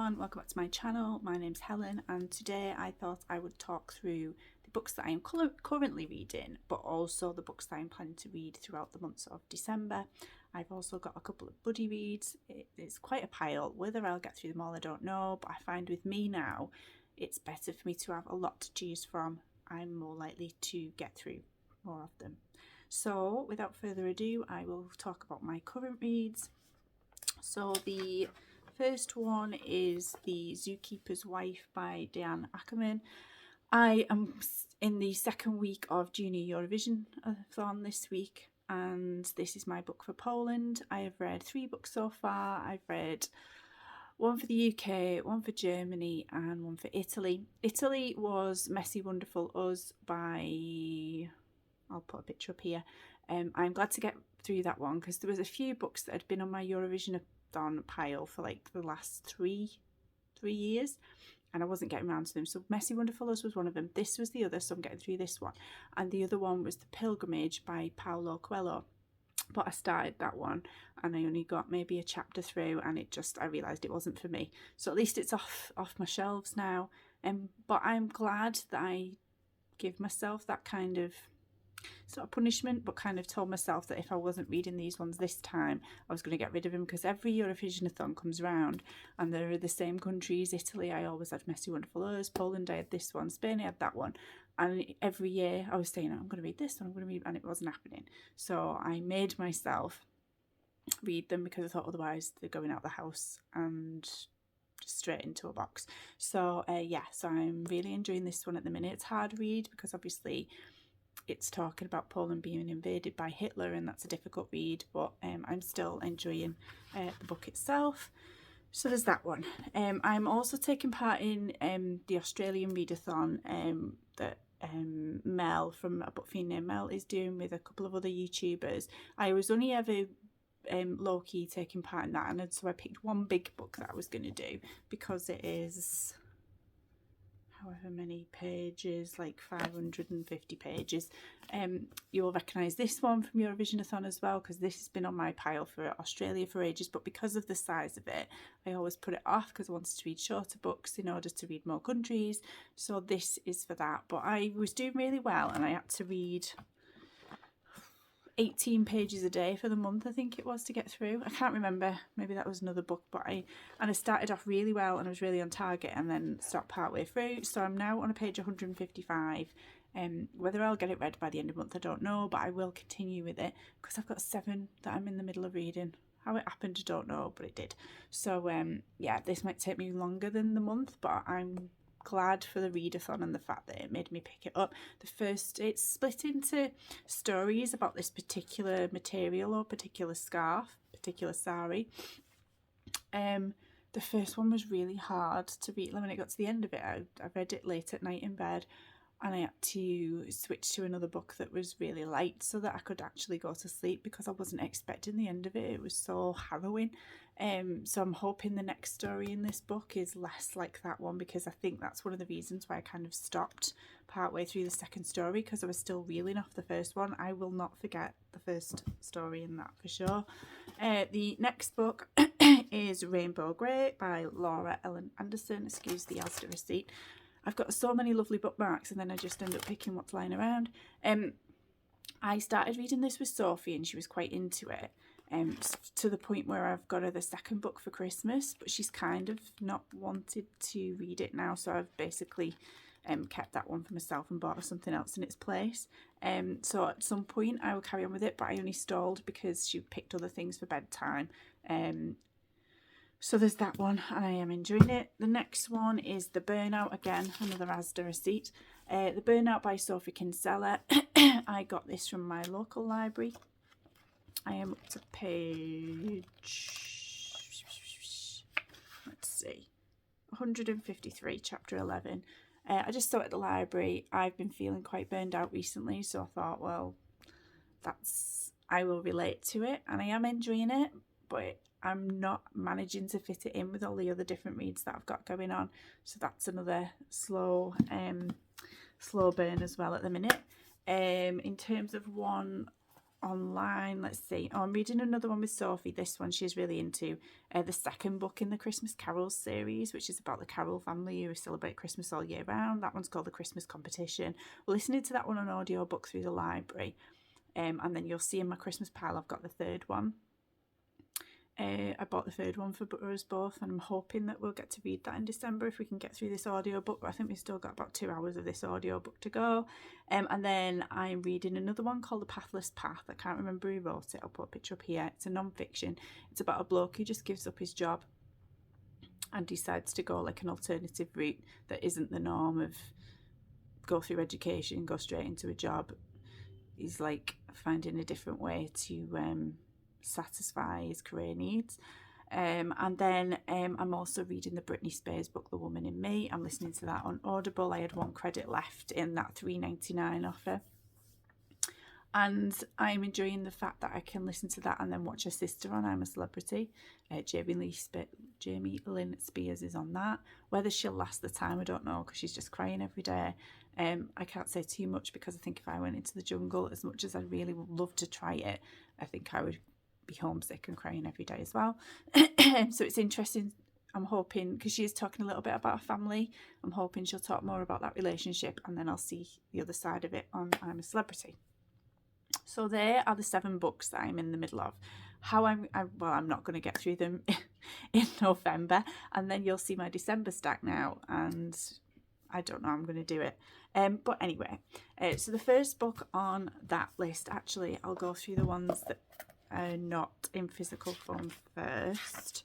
everyone, welcome back to my channel. My name's Helen and today I thought I would talk through the books that I'm currently reading, but also the books that I'm planning to read throughout the months of December. I've also got a couple of buddy reads. It's quite a pile. Whether I'll get through them all I don't know, but I find with me now it's better for me to have a lot to choose from. I'm more likely to get through more of them. So without further ado, I will talk about my current reads. So the first one is The Zookeeper's Wife by Diane Ackerman. I am in the second week of Junior Eurovision-a-thon this week, and this is my book for Poland. I have read 3 books so far. I've read one for the UK, one for Germany, and one for Italy. Italy was Messy Wonderful Us by... I'll put a picture up here. I'm glad to get through that one because there was a few books that had been on my Eurovision-a-thon pile for like the last three years and I wasn't getting around to them. So Messy Wonderful Us was one of them. This was the other, so I'm getting through this one. And the other one was The Pilgrimage by Paulo Coelho. But I started that one and I only got maybe a chapter through and I realised it wasn't for me. So at least it's off my shelves now. But I'm glad that I give myself that kind of, it's not a punishment, but kind of told myself that if I wasn't reading these ones this time, I was going to get rid of them, because every Eurovision-a-thon comes around and there are the same countries. Italy, I always had Messy Wonderful Us. Poland, I had this one. Spain, I had that one. And every year I was saying, I'm going to read this one, I'm going to read, and it wasn't happening. So I made myself read them because I thought otherwise they're going out the house and just straight into a box. So yeah, so I'm really enjoying this one at the minute. It's hard to read because obviously it's talking about Poland being invaded by Hitler, and that's a difficult read, but I'm still enjoying the book itself. So there's that one. I'm also taking part in the Australian readathon that Mel from A Book Fiend named Mel is doing with a couple of other YouTubers. I was only ever low-key taking part in that, and so I picked one big book that I was going to do because it is however many pages, like 550 pages. You'll recognise this one from Eurovision-a-thon as well, because this has been on my pile for Australia for ages, but because of the size of it I always put it off because I wanted to read shorter books in order to read more countries. So this is for that. But I was doing really well and I had to read 18 pages a day for the month, I think it was, to get through. I can't remember, maybe that was another book, but I started off really well and I was really on target and then stopped partway through. So I'm now on page 155. Whether I'll get it read by the end of the month I don't know, but I will continue with it because I've got 7 that I'm in the middle of reading. How it happened I don't know, but it did. So yeah, this might take me longer than the month, but I'm glad for the readathon and the fact that it made me pick it up. It's split into stories about this particular material or particular sari. The first one was really hard to read. When I got to the end of it, I read it late at night in bed and I had to switch to another book that was really light so that I could actually go to sleep because I wasn't expecting the end of it. It was so harrowing. So I'm hoping the next story in this book is less like that one, because I think that's one of the reasons why I kind of stopped partway through the second story, because I was still reeling off the first one. I will not forget the first story in that for sure. The next book is Rainbow Grey by Laura Ellen Anderson. Excuse the Asda receipt. I've got so many lovely bookmarks and then I just end up picking what's lying around. I started reading this with Sophie and she was quite into it, to the point where I've got her the second book for Christmas, but she's kind of not wanted to read it now, so I've basically kept that one for myself and bought her something else in its place. So at some point I will carry on with it, but I only stalled because she picked other things for bedtime. So there's that one and I am enjoying it. The next one is The Burnout, again another Asda receipt. The Burnout by Sophie Kinsella. I got this from my local library. I am up to page, let's see, 153, chapter 11. I just saw it at the library. I've been feeling quite burned out recently, so I thought, well, I will relate to it, and I am enjoying it, but I'm not managing to fit it in with all the other different reads that I've got going on. So that's another slow burn as well at the minute. In terms of one online. Let's see. Oh, I'm reading another one with Sophie. This one she's really into. The second book in the Christmas Carols series, which is about the Carol family who celebrate Christmas all year round. That one's called The Christmas Competition. We're listening to that one on audiobook through the library. And then you'll see in my Christmas pile I've got the third one. I bought the third one for us both, and I'm hoping that we'll get to read that in December if we can get through this audiobook. But I think we've still got about 2 hours of this audiobook to go. And then I'm reading another one called The Pathless Path. I can't remember who wrote it. I'll put a picture up here. It's a non-fiction. It's about a bloke who just gives up his job and decides to go like an alternative route that isn't the norm of go through education, go straight into a job. He's like finding a different way to satisfy his career needs. And then I'm also reading the Britney Spears book, The Woman in Me. I'm listening to that on Audible. I had 1 credit left in that $3.99 offer. And I'm enjoying the fact that I can listen to that and then watch her sister on I'm a Celebrity. Jamie Lynn Spears is on that. Whether she'll last the time, I don't know, because she's just crying every day. I can't say too much because I think if I went into the jungle, as much as I really would love to try it, I think I would be homesick and crying every day as well. So it's interesting. I'm hoping, because she is talking a little bit about her family, I'm hoping she'll talk more about that relationship, and then I'll see the other side of it on I'm a Celebrity. So there are the 7 books that I'm in the middle of. I'm not going to get through them in November, and then you'll see my December stack now, and I don't know how I'm going to do it. But anyway, so the first book on that list, actually, I'll go through the ones that are not in physical form first.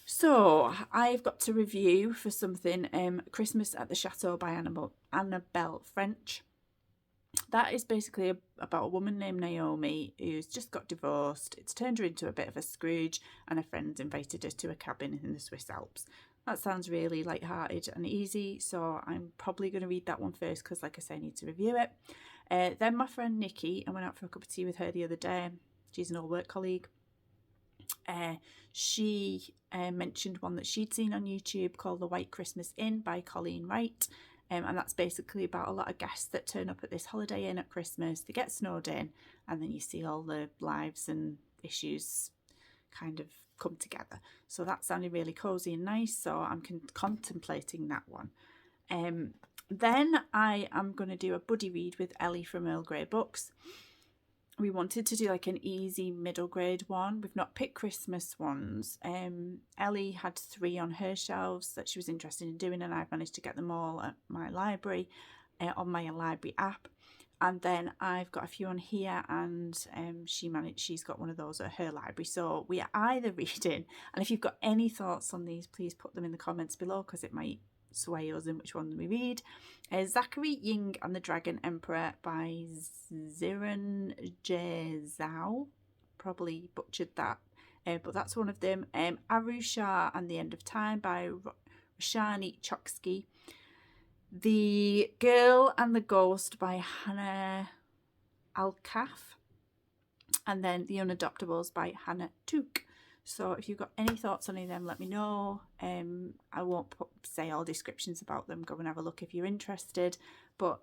So I've got to review for something Christmas at the Chateau by Annabelle French. That is basically about a woman named Naomi who's just got divorced. It's turned her into a bit of a Scrooge, and her friends invited her to a cabin in the Swiss Alps. That sounds really light-hearted and easy, so I'm probably going to read that one first because, like I say, I need to review it. Then my friend Nikki, I went out for a cup of tea with her the other day. She's an old work colleague. She mentioned one that she'd seen on YouTube called The White Christmas Inn by Colleen Wright. And that's basically about a lot of guests that turn up at this Holiday Inn at Christmas. They get snowed in, and then you see all the lives and issues kind of come together. So that sounded really cosy and nice, so I'm contemplating that one. Then I am going to do a buddy read with Ellie from Earl Grey Books. We wanted to do like an easy middle grade one. We've not picked Christmas ones. Ellie had 3 on her shelves that she was interested in doing, and I've managed to get them all at my library, on my library app. And then I've got a few on here, and she's got one of those at her library. So we are either reading, and if you've got any thoughts on these, please put them in the comments below, because it might sway us in which one we read. Zachary Ying and the Dragon Emperor by Ziran J. Zhao. Probably butchered that, but that's one of them. Arusha and the End of Time by Roshani Choksky. The Girl and the Ghost by Hannah Alkaf. And then The Unadoptables by Hannah Took. So if you've got any thoughts on any of them, let me know. I won't say all descriptions about them. Go and have a look if you're interested. But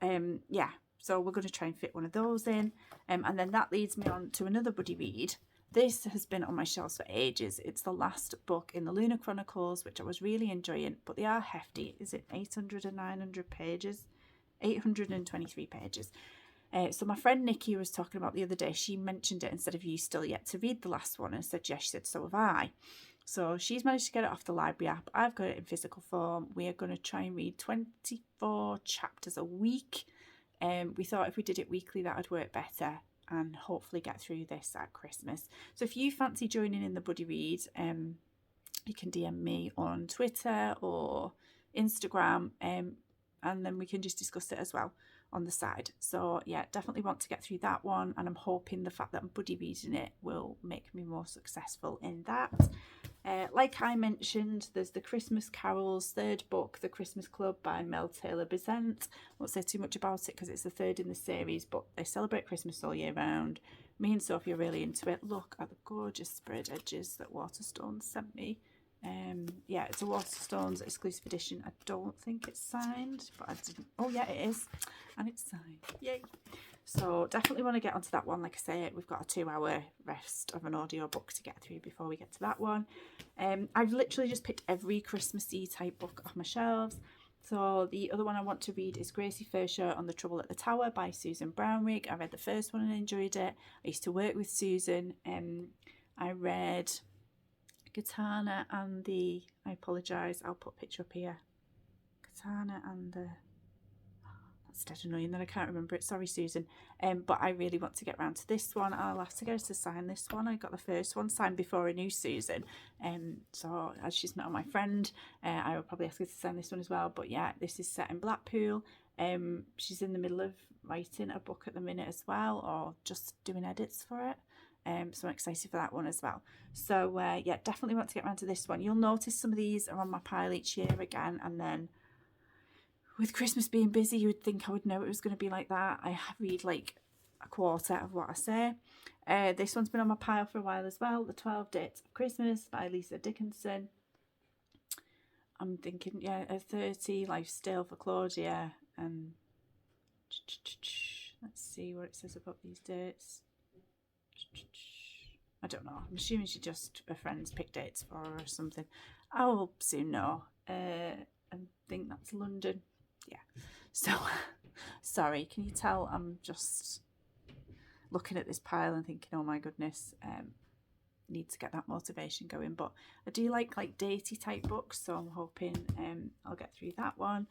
yeah, so we're going to try and fit one of those in. And then that leads me on to another buddy read. This has been on my shelves for ages. It's the last book in the Lunar Chronicles, which I was really enjoying, but they are hefty. Is it 800 and 900 pages? 823 pages. So my friend Nikki was talking about the other day, she mentioned it and said, have you still yet to read the last one? And I said, yes. She said, so have I. So she's managed to get it off the library app. I've got it in physical form. We are going to try and read 24 chapters a week. We thought if we did it weekly, that would work better and hopefully get through this at Christmas. So if you fancy joining in the buddy read, you can DM me on Twitter or Instagram, and then we can just discuss it as well on the side. So yeah, definitely want to get through that one, and I'm hoping the fact that I'm buddy reading it will make me more successful in that. Like I mentioned, there's the Christmas Carols third book, The Christmas Club by Mel Taylor Besant. I won't say too much about it because it's the third in the series, but they celebrate Christmas all year round. Me and Sophie are really into it. Look at the gorgeous sprayed edges that Waterstones sent me. Yeah, it's a Waterstones exclusive edition. I don't think it's signed, but I didn't. Oh yeah, it is, and it's signed. Yay! So definitely want to get onto that one. Like I say, we've got a 2-hour rest of an audiobook to get through before we get to that one. I've literally just picked every Christmassy type book off my shelves. So the other one I want to read is Gracie Forshaw on the Trouble at the Tower by Susan Brownrigg. I read the first one and enjoyed it. I used to work with Susan. I read Katana and the, I apologise, I'll put a picture up here. Katana and the, that's dead annoying that I can't remember it, sorry Susan. But I really want to get round to this one. I'll have to get her to sign this one. I got the first one signed before I knew Susan, so as she's not my friend, I will probably ask her to sign this one as well. But yeah, this is set in Blackpool. She's in the middle of writing a book at the minute as well, or just doing edits for it. So I'm excited for that one as well. So yeah, definitely want to get around to this one. You'll notice some of these are on my pile each year again, and then with Christmas being busy, you would think I would know it was going to be like that. I read like a quarter of what I say. This one's been on my pile for a while as well. The 12 Dates of Christmas by Lisa Dickinson. I'm thinking, yeah, a 30, Life Still for Claudia. And let's see what it says about these dates. I don't know. I'm assuming she just, her friends pick dates for her or something. I will soon know. I think that's London. Yeah. So, sorry, can you tell I'm just looking at this pile and thinking, oh my goodness, need to get that motivation going. But I do like datey type books, so I'm hoping I'll get through that one.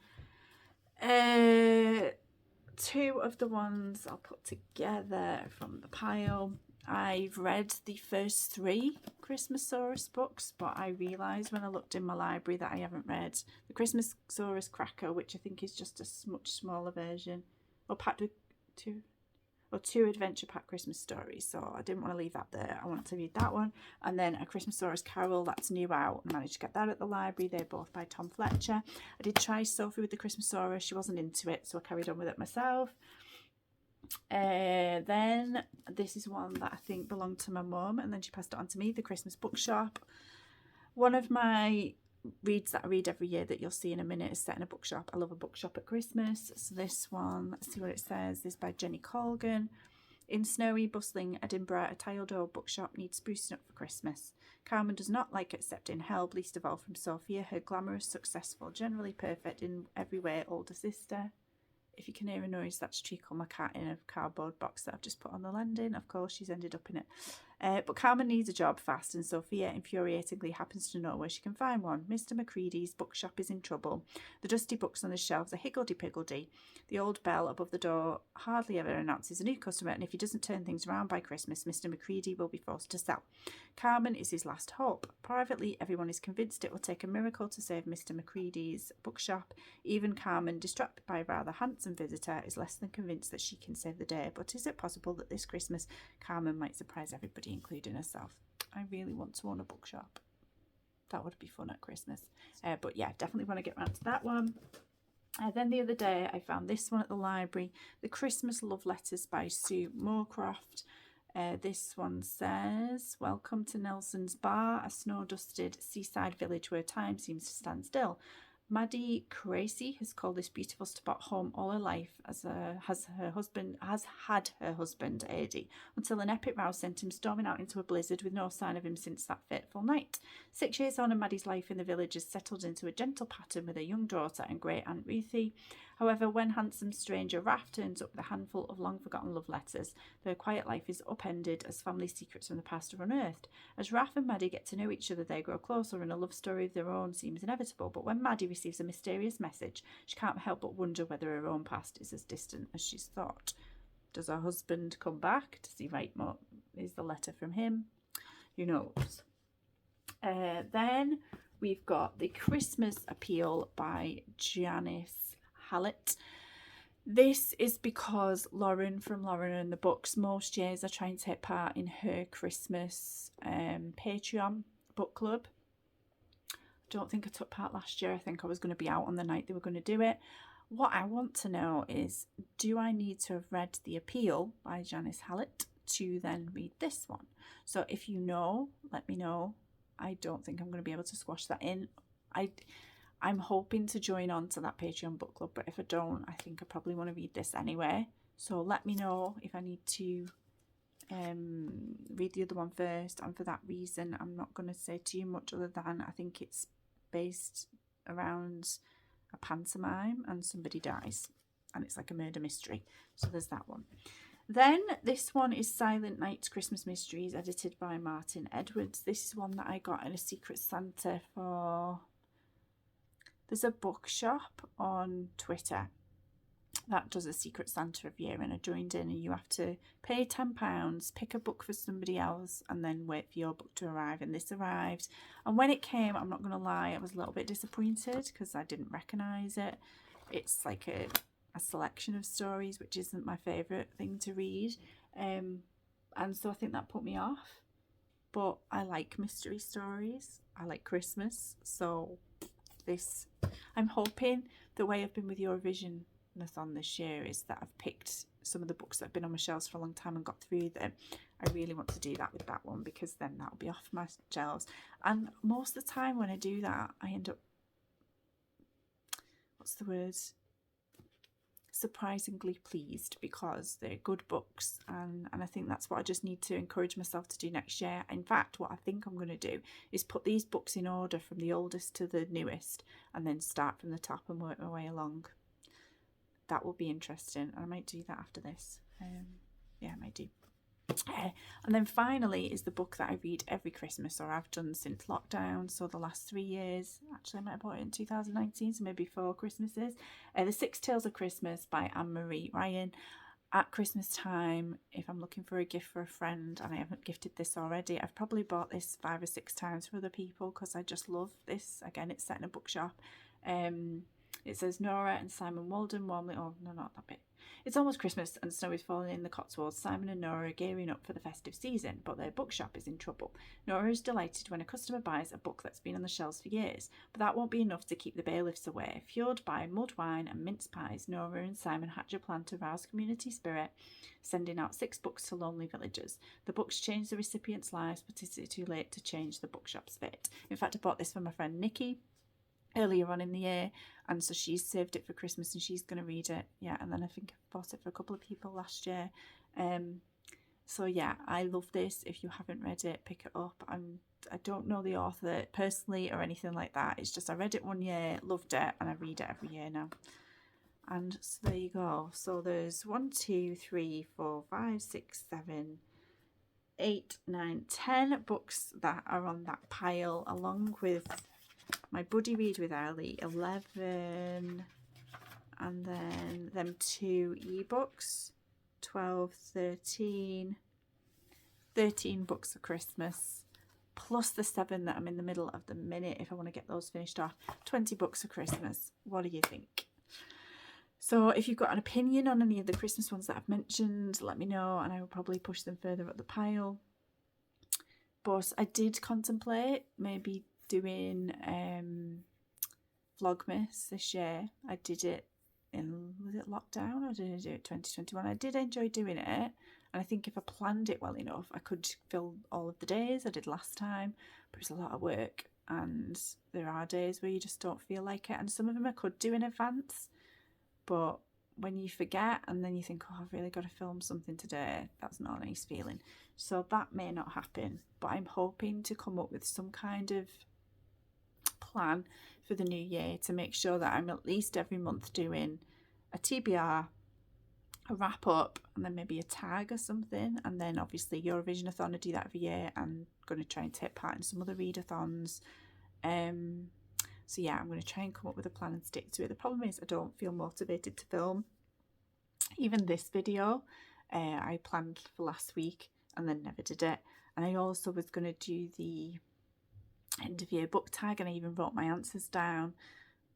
Two of the ones I'll put together from the pile. I've read the first 3 Christmasaurus books, but I realised when I looked in my library that I haven't read the Christmasaurus Cracker, which I think is just a much smaller version, or packed with 2 adventure pack Christmas stories. So I didn't want to leave that there. I wanted to read that one. And then A Christmasaurus Carol, that's new out. I managed to get that at the library. They're both by Tom Fletcher. I did try Sophie with the Christmasaurus. She wasn't into it, so I carried on with it myself. Then this is one that I think belonged to my mum, and then she passed it on to me, The Christmas Bookshop. One of my reads that I read every year that you'll see in a minute is set in a bookshop. I love a bookshop at Christmas. So this one, let's see what it says. This is by Jenny Colgan. In snowy, bustling Edinburgh, a tiled old bookshop needs sprucing up for Christmas. Carmen does not like accepting help, least of all from Sophia, her glamorous, successful, generally perfect in every way older sister. If you can hear a noise, that's Treacle, my cat, in a cardboard box that I've just put on the landing. Of course, she's ended up in it. But Carmen needs a job fast, and Sophia infuriatingly happens to know where she can find one. Mr. Macready's bookshop is in trouble. The dusty books on the shelves are higgledy-piggledy. The old bell above the door hardly ever announces a new customer, and if he doesn't turn things around by Christmas, Mr. Macready will be forced to sell. Carmen is his last hope. Privately, everyone is convinced it will take a miracle to save Mr. Macready's bookshop. Even Carmen, distracted by a rather handsome visitor, is less than convinced that she can save the day. But is it possible that this Christmas Carmen might surprise everybody, including herself? I really want to own a bookshop. That would be fun at Christmas. But yeah, definitely want to get around to that one. Then the other day I found this one at the library, The Christmas Love Letters by Sue Moorcroft. This one says, welcome to Nelson's Bar, a snow-dusted seaside village where time seems to stand still. Maddie Cracy has called this beautiful spot home all her life, as had her husband Eddie, until an epic row sent him storming out into a blizzard with no sign of him since that fateful night. 6 years on, and Maddie's life in the village has settled into a gentle pattern with a young daughter and great Aunt Ruthie. However, when handsome stranger Raph turns up with a handful of long-forgotten love letters, their quiet life is upended as family secrets from the past are unearthed. As Raph and Maddie get to know each other, they grow closer, and a love story of their own seems inevitable. But when Maddie receives a mysterious message, she can't help but wonder whether her own past is as distant as she's thought. Does her husband come back? Does he write more? Is the letter from him? Who knows? Then we've got The Christmas Appeal by Janice Hallett. This is because Lauren from Lauren and the Books most years I try and take part in her Christmas Patreon book club. I don't think I took part last year. I think I was going to be out on the night they were going to do it. What I want to know is, do I need to have read The Appeal by Janice Hallett to then read this one? So if you know, let me know. I don't think I'm going to be able to squash that in. I'm hoping to join on to that Patreon book club, but if I don't, I think I probably want to read this anyway. So let me know if I need to read the other one first, and for that reason I'm not going to say too much other than I think it's based around a pantomime and somebody dies and it's like a murder mystery. So there's that one. Then this one is Silent Night Christmas Mysteries, edited by Martin Edwards. This is one that I got in a Secret Santa for... There's a bookshop on Twitter that does a Secret Santa every year, and I joined in, and you have to pay £10, pick a book for somebody else, and then wait for your book to arrive. And this arrived, and when it came, I'm not going to lie, I was a little bit disappointed because I didn't recognise it. It's like a selection of stories, which isn't my favourite thing to read, and so I think that put me off. But I like mystery stories, I like Christmas, so this, I'm hoping the way I've been with Eurovision on this year is that I've picked some of the books that have been on my shelves for a long time and got through them. I really want to do that with that one, because then that'll be off my shelves. And most of the time when I do that, I end up, what's the word, surprisingly pleased, because they're good books, and I think that's what I just need to encourage myself to do next year. In fact, what I think I'm going to do is put these books in order from the oldest to the newest, and then start from the top and work my way along. That will be interesting, and I might do that after this. Yeah, I might do. And then finally is the book that I read every Christmas, or I've done since lockdown, so the last 3 years. Actually, I might have bought it in 2019, so maybe 4 Christmases. The Six Tales of Christmas by Anne-Marie Ryan. At Christmas time, if I'm looking for a gift for a friend and I haven't gifted this already, I've probably bought this 5 or 6 times for other people because I just love this. Again, it's set in a bookshop. It says Nora and Simon Walden warmly... Oh, no, not that bit. It's almost Christmas and snow is falling in the Cotswolds. Simon and Nora are gearing up for the festive season, but their bookshop is in trouble. Nora is delighted when a customer buys a book that's been on the shelves for years, but that won't be enough to keep the bailiffs away. Fueled by mulled wine and mince pies, Nora and Simon hatch a plan to rouse community spirit, sending out 6 books to lonely villagers. The books change the recipients' lives, but is it too late to change the bookshop's fate? In fact, I bought this for my friend Nikki earlier on in the year, and so she's saved it for Christmas and she's going to read it. Yeah, and then I think I bought it for a couple of people last year. So yeah, I love this. If you haven't read it, pick it up. I don't know the author personally or anything like that. It's just I read it one year, loved it, and I read it every year now. And so there you go. So there's 1, 2, 3, 4, 5, 6, 7, 8, 9, 10 books that are on that pile, along with my buddy read with Ellie, 11, and then them 2 ebooks, 12, 13 books for Christmas, plus the 7 that I'm in the middle of the minute if I want to get those finished off. 20 books for Christmas. What do you think? So if you've got an opinion on any of the Christmas ones that I've mentioned, let me know, and I will probably push them further up the pile. But I did contemplate maybe doing Vlogmas this year. I did it in, was it lockdown or did I do it 2021? I did enjoy doing it, and I think if I planned it well enough I could fill all of the days I did last time, but it's a lot of work and there are days where you just don't feel like it, and some of them I could do in advance, but when you forget and then you think, oh, I've really got to film something today, that's not a nice feeling. So that may not happen, but I'm hoping to come up with some kind of plan for the new year to make sure that I'm at least every month doing a TBR, a wrap up, and then maybe a tag or something. And then obviously Eurovision-a-thon, I do that every year. I'm going to try and take part in some other readathons. So yeah, I'm going to try and come up with a plan and stick to it. The problem is I don't feel motivated to film. Even this video, I planned for last week and then never did it. And I also was going to do the end of year book tag, and I even wrote my answers down,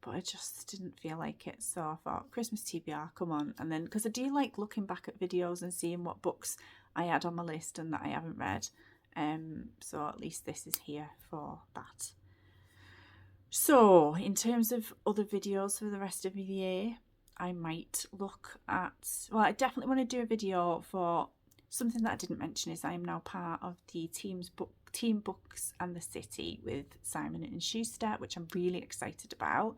but I just didn't feel like it. So I thought, Christmas TBR, come on. And then, because I do like looking back at videos and seeing what books I had on my list and that I haven't read. So at least this is here for that. So in terms of other videos for the rest of the year, I might look at, well, I definitely want to do a video for something that I didn't mention is I am now part of the Team Books and the City with Simon and Schuster, which I'm really excited about,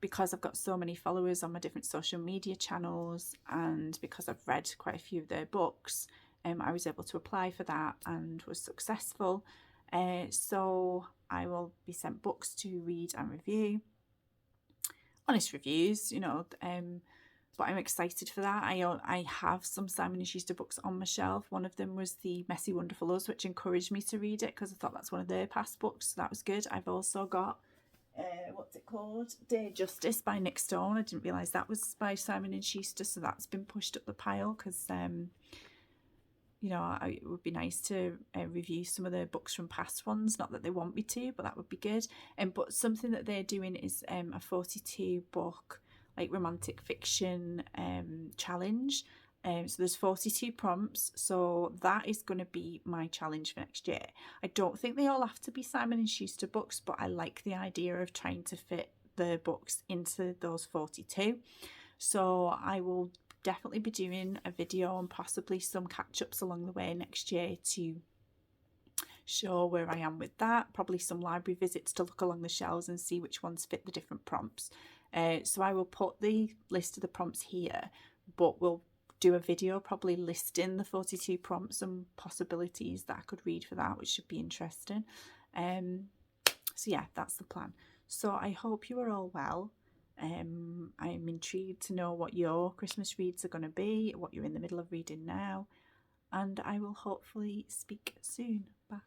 because I've got so many followers on my different social media channels, and because I've read quite a few of their books, I was able to apply for that and was successful. So I will be sent books to read and review. Honest reviews, you know, but I'm excited for that. I have some Simon and Schuster books on my shelf. One of them was The Messy Wonderful Us, which encouraged me to read it because I thought that's one of their past books, so that was good. I've also got what's it called? Dear Justice by Nick Stone. I didn't realise that was by Simon and Schuster, so that's been pushed up the pile because you know, it would be nice to review some of the books from past ones. Not that they want me to, but that would be good. But something that they're doing is a 42 book like romantic fiction challenge. So there's 42 prompts, so that is going to be my challenge for next year. I don't think they all have to be Simon and Schuster books, but I like the idea of trying to fit the books into those 42. So I will definitely be doing a video and possibly some catch-ups along the way next year to show where I am with that. Probably some library visits to look along the shelves and see which ones fit the different prompts. So I will put the list of the prompts here, but we'll do a video probably listing the 42 prompts and possibilities that I could read for that, which should be interesting. So yeah, that's the plan. So I hope you are all well. I'm intrigued to know what your Christmas reads are going to be, what you're in the middle of reading now, and I will hopefully speak soon. Bye.